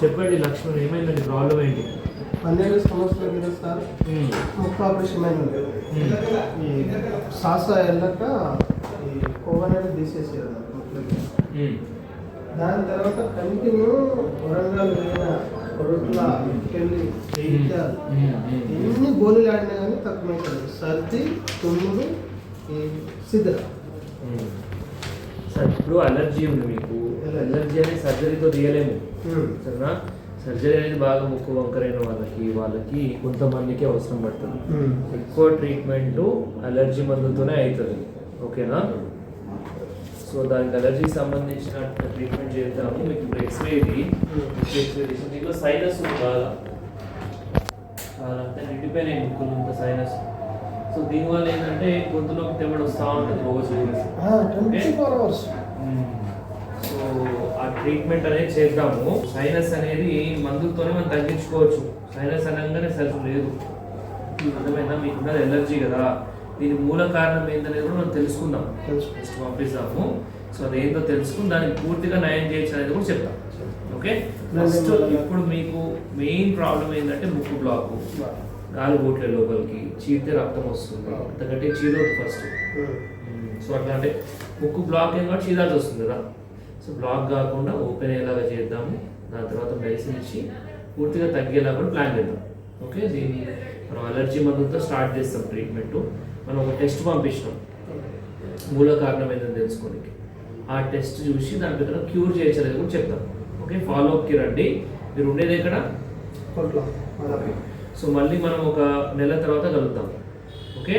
చెప్పండి లక్ష్మణ్, ఏమైందండి? ప్రాబ్లం ఏంటి? 12 సంవత్సరాల కింద సార్ ముక్కు ఆపరేషన్ అయింది. ఈ శ్వాస వెళ్ళక ఈ కొవ్వు అనేది తీసేసారు ముక్కులకి. దాని తర్వాత కంటిన్యూ వరంగల్ పోయిన కొడుకుల వెళ్ళి ఎన్ని గోళీలు ఆడినా కానీ తక్కువ సర్ది, తుమ్ములు, ఈ సిద్ధ. సార్ ఇప్పుడు అలర్జీ ఉంది మీకు. అలర్జీ అనేది సర్జరీతో తీయలేము సరేనా. సర్జరీ అనేది బాగా ముక్కు వంకరైన వాళ్ళకి కొంతమందికి అవసరం పడుతుంది. ఎక్కువ ట్రీట్మెంట్ అలర్జీ మందులతోనే అవుతుంది. ఓకేనా? సో దానికి అలర్జీకి సంబంధించిన ట్రీట్మెంట్ చేద్దాము. మీకు ఇప్పుడు ఎక్స్రే దీంట్లో సైనస్ ఉంది బాగా అంతా నిండిపోయినాయి ముక్కులంత సైనస్. సో దీనివల్ల ఏంటంటే గొంతులోకి తెమ్మడి వస్తూ ఉంటుంది రోజు. సో ఆ ట్రీట్మెంట్ అనేది చేద్దాము. సైనస్ అనేది మందులతోనే మనం తగ్గించుకోవచ్చు. సైనస్ అనగానే సెల్ఫ్ లేదు, అర్థమైందా? మీకున్నది ఎలర్జీ కదా, దీని మూల కారణం ఏంటనేది కూడా మనం తెలుసుకుందాం. నెక్స్ట్ పంపిస్తాము. సో అదేంటో తెలుసుకుని దాన్ని పూర్తిగా నయం చేయొచ్చు అనేది కూడా చెప్తాం. ఓకే, నెక్స్ట్ ఇప్పుడు మీకు మెయిన్ ప్రాబ్లం ఏంటంటే ముక్కు బ్లాక్, గాలి పోట్లే లోపలికి, చీరితే రక్తం వస్తుంది, అంతకంటే చీరవద్దు ఫస్ట్. సో అట్లా అంటే ముక్కు బ్లాక్ ఏం కాబట్టి చీరాల్సి వస్తుంది కదా. సో బ్లాక్ కాకుండా ఓపెన్ అయ్యేలాగా చేద్దాము. దాని తర్వాత మెడిసిన్ ఇచ్చి పూర్తిగా తగ్గేలా కూడా ప్లాన్ చేద్దాం. ఓకే, దీన్ని మనం అలర్జీ మందులతో స్టార్ట్ చేస్తాం ట్రీట్మెంట్. మనం ఒక టెస్ట్ పంపించినాం మూల కారణం ఏంటని తెలుసుకోనికి. ఆ టెస్ట్ చూసి దాని ప్రకారం క్యూర్ చేయొచ్చనేది కూడా చెప్తాం. ఓకే, ఫాలోఅప్కి రండి. మీరు ఉండేది ఎక్కడ? సో మళ్ళీ మనం ఒక నెల తర్వాత కలుద్దాం. ఓకే.